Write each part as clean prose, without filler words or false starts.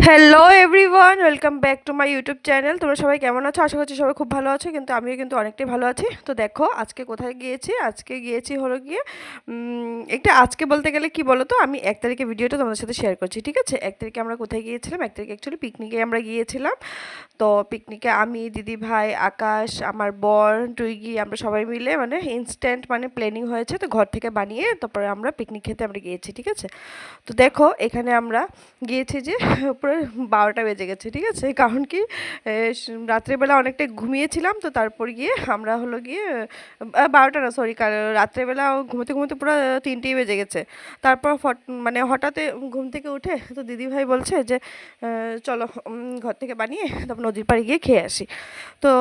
Hello everyone, welcome back to my YouTube channel. তোমরা সবাই কেমন আছো? আশা করছি সবাই খুব ভালো আছো, কিন্তু আমিও কিন্তু অনেকটাই ভালো আছি। তো দেখো আজকে কোথায় গিয়েছি। আজকে গিয়েছি হলো গিয়ে একটা, আজকে বলতে গেলে কি বলো তো, আমি 1 তারিখে ভিডিওটা তোমাদের সাথে শেয়ার করছি, ঠিক আছে? 1 তারিখে আমরা কোথায় গিয়েছিলাম? 1 তারিখে অ্যাকচুয়ালি পিকনিকে আমরা গিয়েছিলাম। তো পিকনিকে আমি, দিদি ভাই, আকাশ, আমার বর, টুইগি, আমরা সবাই মিলে মানে ইনস্ট্যান্ট মানে প্ল্যানিং হয়েছে, তো ঘর থেকে বানিয়ে তারপরে আমরা পিকনিক খেতে আমরা গিয়েছি, ঠিক আছে? তো দেখো এখানে আমরা গিয়েছি যে পুরো 12টা বেজে গেছে, ঠিক আছে? কারণ কি রাত্রেবেলা অনেকটা ঘুমিয়েছিলাম, তো তারপর গিয়ে আমরা হলো গিয়ে 12টা না, সরি, রাত্রেবেলা ঘুমোতে ঘুমোতে পুরো 3টেই বেজে গেছে। তারপর মানে হঠাৎ ঘুম থেকে উঠে তো দিদিভাই বলছে যে চলো ঘর থেকে বানিয়ে তারপর নদীর পাড়ে গিয়ে খেয়ে আসি। তো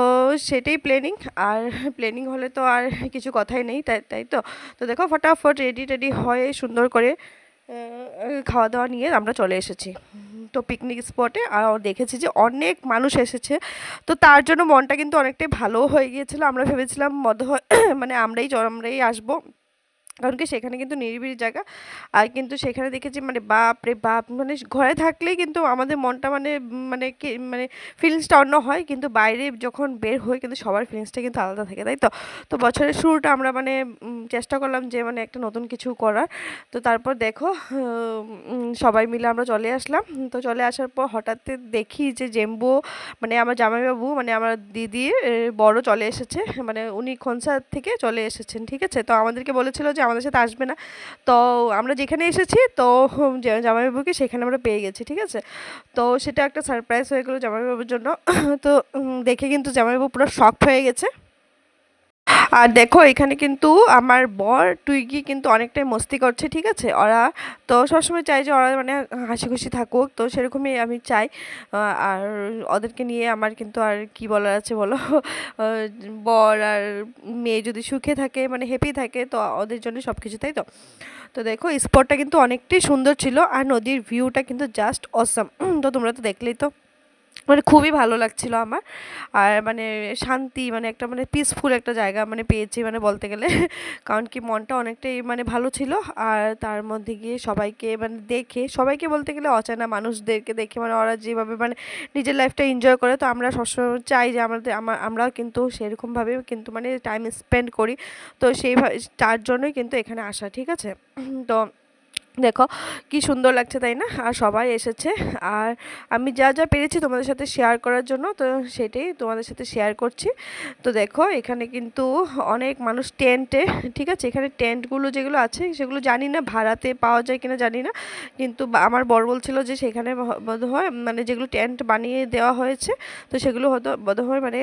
সেটাই প্ল্যানিং। আর প্ল্যানিং হলে তো আর কিছু কথাই নেই, তাই তাই তো। তো দেখো ফটাফট রেডি টেডি হয়ে সুন্দর করে খাওয়া দাওয়া নিয়ে আমরা চলে এসেছি তো পিকনিক স্পটে। আর দেখেছি যে অনেক মানুষ এসেছে, তো তার জন্য মনটা কিন্তু অনেকটাই ভালো হয়ে গিয়েছিল। আমরা ভেবেছিলাম মানে আমরাই আসবো, কারণ কি সেখানে কিন্তু নিরিবিলি জায়গা। আর কিন্তু সেখানে দেখেছি মানে বাপ রে বাপ, মানে ঘরে থাকলেই কিন্তু আমাদের মনটা মানে মানে কি মানে ফিলিংসটা অন্য হয়, কিন্তু বাইরে যখন বের হই কিন্তু সবার ফিলিংসটা কিন্তু আলাদা থাকে, তাই তো। তো বছরের শুরুটা আমরা মানে চেষ্টা করলাম যে মানে একটা নতুন কিছু করার। তো তারপর দেখো সবাই মিলে আমরা চলে আসলাম। তো চলে আসার পর হঠাৎ দেখি যে জেম্বু, মানে আমার জামাইবাবু, মানে আমার দিদির বড় চলে এসেছে, মানে উনি খনসা থেকে চলে এসেছেন, ঠিক আছে? তো আমাদেরকে বলেছিল যে আমাদের সাথে আসবে না। তো আমরা যেখানে এসেছি তো জামাইবাবুকে সেখানে আমরা পেয়ে গেছি, ঠিক আছে? তো সেটা একটা সারপ্রাইজ হয়ে গেলো জামাইবাবুর জন্য। তো দেখে কিন্তু জামাইবাবু পুরো শকড হয়ে গেছে। আর দেখো এখানে কিন্তু আমার বর টুইগি কিন্তু অনেকটাই মস্তি করছে, ঠিক আছে? ওরা তো সবসময় চাই যে ওরা মানে হাসি খুশি থাকুক, তো সেরকমই আমি চাই। আর ওদেরকে নিয়ে আমার কিন্তু আর কি বলার আছে বলো। বর আর মেয়ে যদি সুখে থাকে মানে হ্যাপি থাকে, তো ওদের জন্য সব কিছু, তাই তো। তো দেখো স্পটটা কিন্তু অনেকটাই সুন্দর ছিল, আর নদীর ভিউটা কিন্তু জাস্ট অসম। তো তোমরা তো দেখলেই তো, মানে খুবই ভালো লাগছিল আমার। আর মানে শান্তি, মানে একটা মানে পিসফুল একটা জায়গা মানে পেয়েছি মানে বলতে গেলে। কারণ কি মনটা অনেকটাই মানে ভালো ছিল। আর তার মধ্যে গিয়ে সবাইকে মানে দেখে, সবাইকে বলতে গেলে অচেনা মানুষদেরকে দেখে, মানে ওরা যেভাবে মানে নিজের লাইফটা এনজয় করে, তো আমরা সবসময় চাই যে আমরাও কিন্তু সেরকমভাবে কিন্তু মানে টাইম স্পেন্ড করি। তো তার জন্যই কিন্তু এখানে আসা, ঠিক আছে? তো দেখো কি সুন্দর লাগছে, তাই না? আর সবাই এসেছে। আর আমি যা যা পেরেছি তোমাদের সাথে শেয়ার করার জন্য, তো সেটাই তোমাদের সাথে শেয়ার করছি। তো দেখো এখানে কিন্তু অনেক মানুষ টেন্টে, ঠিক আছে? এখানে টেন্টগুলো যেগুলো আছে সেগুলো জানি না ভাড়াতে পাওয়া যায় কিনা জানি না, কিন্তু আমার বর বলছিল যে সেখানে বোধহয় মানে যেগুলো টেন্ট বানিয়ে দেওয়া হয়েছে, তো সেগুলো হয়তো বোধহয় মানে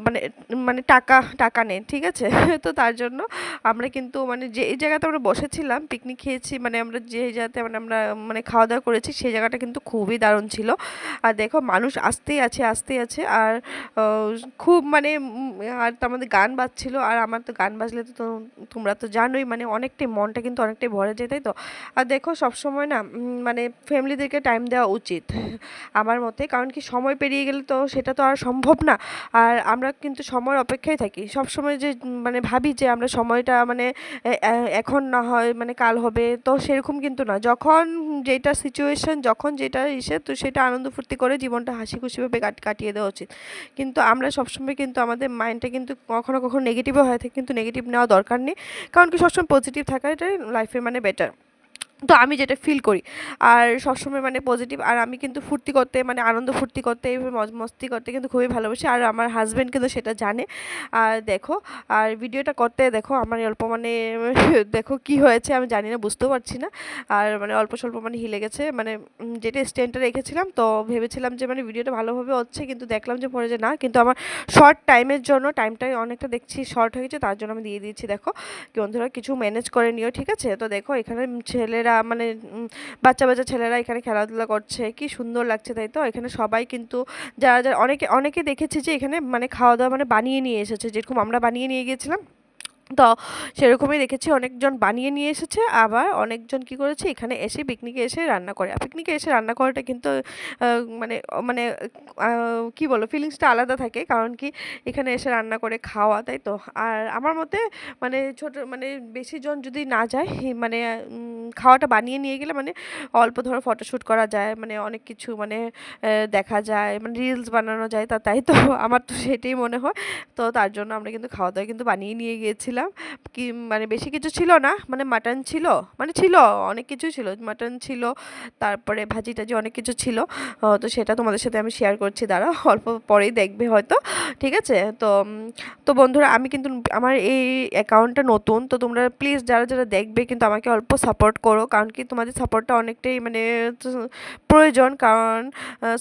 মানে মানে টাকা টাকা নেই, ঠিক আছে? তো তার জন্য আমরা কিন্তু মানে যে এই জায়গাতে আমরা বসেছিলাম পিকনিক খেয়েছি, মানে আমরা যে জায়গাতে মানে আমরা মানে খাওয়া দাওয়া করেছি সেই জায়গাটা কিন্তু খুবই দারুণ ছিল। আর দেখো মানুষ আসতেই আছে আসতেই আছে। আর খুব মানে আর তো আমাদের গান বাজছিল, আর আমার তো গান বাজলে তো তোমরা তো জানোই মানে অনেকটাই মনটা কিন্তু অনেকটাই ভরে যায়, তাই তো। আর দেখো সবসময় না মানে ফ্যামিলিদেরকে টাইম দেওয়া উচিত আমার মতে, কারণ কি সময় পেরিয়ে গেলে তো সেটা তো আর সম্ভব না। আর আমরা কিন্তু সময়ের অপেক্ষায় থাকি সবসময়, যে মানে ভাবি যে আমরা সময়টা মানে এখন না হয় মানে কাল হবে, তো সেরকম কিন্তু না। যখন যেটা সিচুয়েশন, যখন যেটা ইসে, তো সেটা আনন্দ ফুর্তি করে জীবনটা হাসি খুশিভাবে কাটিয়ে দেওয়া উচিত। কিন্তু আমরা সবসময় কিন্তু আমাদের মাইন্ডটা কিন্তু কখনো কখনো নেগেটিভও হয়ে থাকে, কিন্তু নেগেটিভ নেওয়া দরকার নেই। কারণ কি সবসময় পজিটিভ থাকাটাই লাইফে মানে বেটার। তো আমি যেটা ফিল করি, আর সবসময় মানে পজিটিভ। আর আমি কিন্তু ফুর্তি করতে মানে আনন্দ ফুর্তি করতে, এইভাবে মস্তি করতে কিন্তু খুবই ভালোবাসি, আর আমার হাজব্যান্ড কিন্তু সেটা জানে। আর দেখো, আর ভিডিওটা করতে দেখো আমার অল্প মানে দেখো কি হয়েছে আমি জানি না, বুঝতেও পারছি না। আর মানে অল্প স্বল্প মানে হিলে গেছে, মানে যেটা স্ট্যান্ডটা রেখেছিলাম, তো ভেবেছিলাম যে মানে ভিডিওটা ভালোভাবে হচ্ছে, কিন্তু দেখলাম যে পরে যে না, কিন্তু আমার শর্ট টাইমের জন্য টাইমটাই অনেকটা দেখছি শর্ট হয়ে গেছে, তার জন্য আমি দিয়ে দিয়েছি। দেখো কি বন্ধুরা, কিছু ম্যানেজ করে নিও, ঠিক আছে? তো দেখো এখানে ছেলেরা মানে বাচ্চা বাচ্চা ছেলেরা এখানে খেলাধুলা করছে, কি সুন্দর লাগছে, তাই তো। এখানে সবাই কিন্তু যারা যারা অনেকে অনেকে দেখেছি যে এখানে মানে খাওয়া দাওয়া মানে বানিয়ে নিয়ে এসেছে, যেরকম আমরা বানিয়ে নিয়ে গিয়েছিলাম, তো সেরকমই দেখেছি অনেকজন বানিয়ে নিয়ে এসেছে, আবার অনেকজন কি করেছে এখানে এসে পিকনিকে এসে রান্না করে। আর পিকনিকে এসে রান্না করাটা কিন্তু মানে মানে কি বলবো, ফিলিংসটা আলাদা থাকে। কারণ কি এখানে এসে রান্না করে খাওয়া, তাই তো? আর আমার মতে মানে ছোট মানে বেশি জন যদি না যায়, মানে খাওয়াটা বানিয়ে নিয়ে গেলে মানে অল্প ধরো ফটোশ্যুট করা যায়, মানে অনেক কিছু মানে দেখা যায়, মানে রিলস বানানো যায়, তাই তো আমার তো সেটাই মনে হয়। তো তার জন্য আমরা কিন্তু খাওয়া দাওয়া কিন্তু বানিয়ে নিয়ে গিয়েছিলাম। কি মানে বেশি কিছু ছিল না, মানে মাটন ছিল, মানে ছিল অনেক কিছুই ছিল, মাটন ছিল, তারপরে ভাজি টাজি অনেক কিছু ছিল। তো সেটা তোমাদের সাথে আমি শেয়ার করছি, দাঁড়াও অল্প পরেই দেখবে হয়তো, ঠিক আছে? তো তো বন্ধুরা, আমি কিন্তু আমার এই অ্যাকাউন্টটা নতুন, তো তোমরা প্লিজ যারা যারা দেখবে কিন্তু আমাকে অল্প সাপোর্ট করো, কারণ কি তোমাদের সাপোর্টটা অনেকটাই মানে প্রয়োজন। কারণ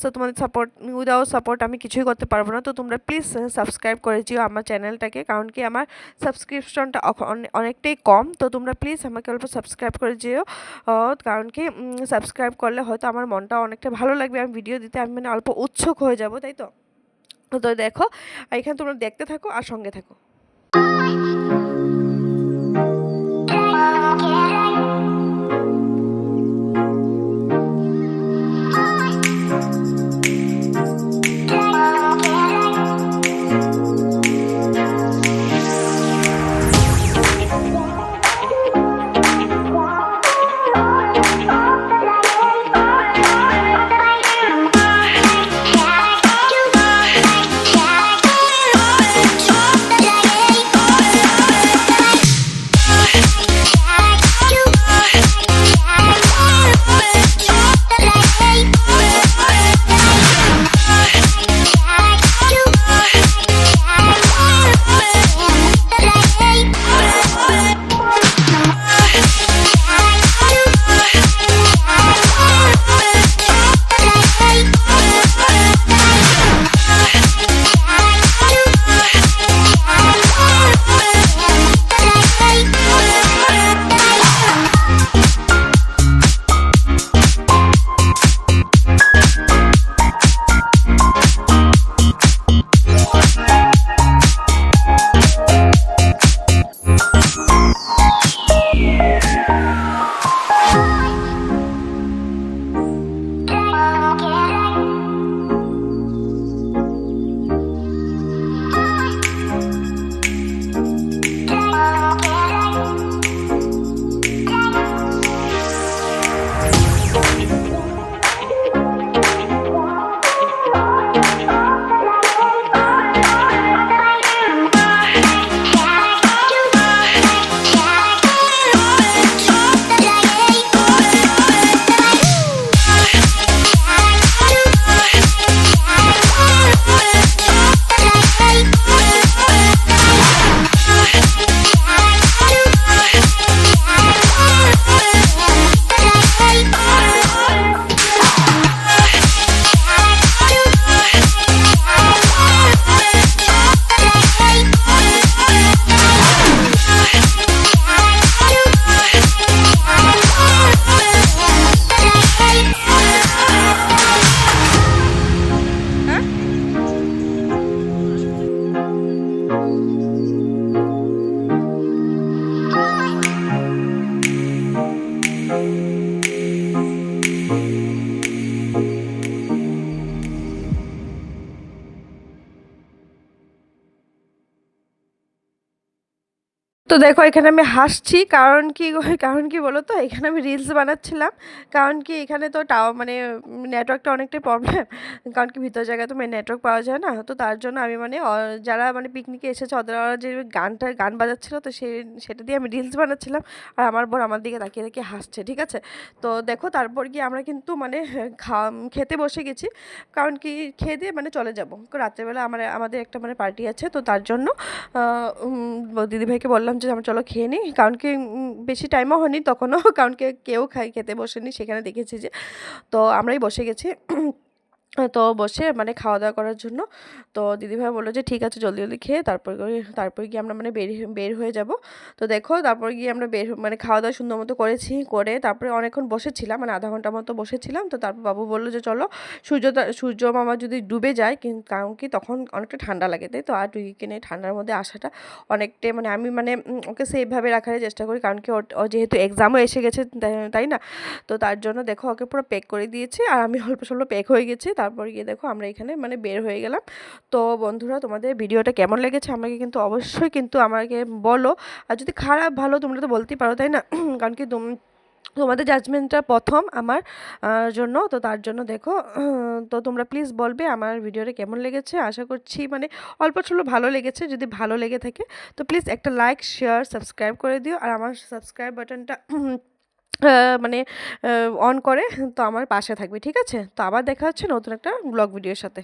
সো তোমাদের সাপোর্ট, উইদাউট সাপোর্ট আমি কিছুই করতে পারবো না। তো তোমরা প্লিজ সাবস্ক্রাইব করে দিও আমার চ্যানেলটাকে, কারণ কি আমার সাবস্ক্রিপশনটা অনেকটাই কম। তো তোমরা প্লিজ আমাকে অল্প সাবস্ক্রাইব করে যেও, কারণ কি সাবস্ক্রাইব করলে হয়তো আমার মনটা অনেকটা ভালো লাগবে, আমি ভিডিও দিতে আমি মানে অল্প উৎসুক হয়ে যাব, তাই তো? তো দেখো, এখানে তোমরা দেখতে থাকো আর সঙ্গে থাকো। তো দেখো এখানে আমি হাসছি, কারণ কি বলো তো, এখানে আমি রিলস বানাচ্ছিলাম। কারণ কি এখানে তো মানে নেটওয়ার্কটা অনেকটাই প্রবলেম, কারণ কি ভিতর জায়গায় তো নেটওয়ার্ক পাওয়া যায় না। তো তার জন্য আমি মানে যারা মানে পিকনিকে এসেছে ওরা যে গান বাজাচ্ছিল, তো সেটা দিয়ে আমি রিলস বানাচ্ছিলাম। আর আমার বর আমার দিকে তাকিয়ে তাকিয়ে হাসছে, ঠিক আছে? তো দেখো তারপর গিয়ে আমরা কিন্তু মানে খেতে বসে গেছি, কারণ কি খেয়ে দিয়ে মানে চলে যাবো রাত্রেবেলা, আমাদের একটা মানে পার্টি আছে। তো তার জন্য দিদিভাইকে বললাম যে আমরা চলো খেয়ে নিই, কারণ কি বেশি টাইমও হয়নি তখনও, কারণ কি কেউ খেতে বসেনি সেখানে দেখেছি যে। তো আমরাই বসে গেছি। তো বসে মানে খাওয়া দাওয়া করার জন্য। তো দিদিভাই বললো যে ঠিক আছে জলদি জলদি খেয়ে তারপরে গিয়ে আমরা মানে বের হয়ে যাব। তো দেখো তারপর গিয়ে আমরা মানে খাওয়া দাওয়া সুন্দর মতো করেছি, করে তারপরে অনেকক্ষণ বসেছিলাম, মানে আধা ঘন্টার মতো বসেছিলাম। তো তারপর বাবু বললো যে চলো সূর্য মামা যদি ডুবে যায়, কারণ কি তখন অনেকটা ঠান্ডা লাগে, তাই তো। আর উইকেন্ডে ঠান্ডার মধ্যে আসাটা অনেকটাই মানে আমি মানে ওকে সেফভাবে রাখার চেষ্টা করি, কারণ কি ওর যেহেতু এক্সামও এসে গেছে, তাই না। তো তার জন্য দেখো ওকে পুরো প্যাক করে দিয়েছি, আর আমি অল্প স্বল্প প্যাক হয়ে গেছি। তারপর গিয়ে দেখো আমরা এখানে মানে বের হয়ে গেলাম। তো বন্ধুরা, তোমাদের ভিডিওটা কেমন লেগেছে আমাকে কিন্তু অবশ্যই কিন্তু আমাকে বলো। আর যদি খারাপ ভালো তোমরা তো বলতেই পারো, তাই না। কারণ কি তোমাদের জাজমেন্টটা প্রথম আমার জন্য, তো তার জন্য দেখো তো তোমরা প্লিজ বলবে আমার ভিডিওটা কেমন লেগেছে। আশা করছি মানে অল্প স্বল্প ভালো লেগেছে। যদি ভালো লেগে থাকে তো প্লিজ একটা লাইক শেয়ার সাবস্ক্রাইব করে দিও, আর আমার সাবস্ক্রাইব বাটনটা মানে অন করে তো আমার পাশে থাকবে, ঠিক আছে। তো আবার দেখা হচ্ছে নতুন একটা ব্লগ ভিডিওর সাথে।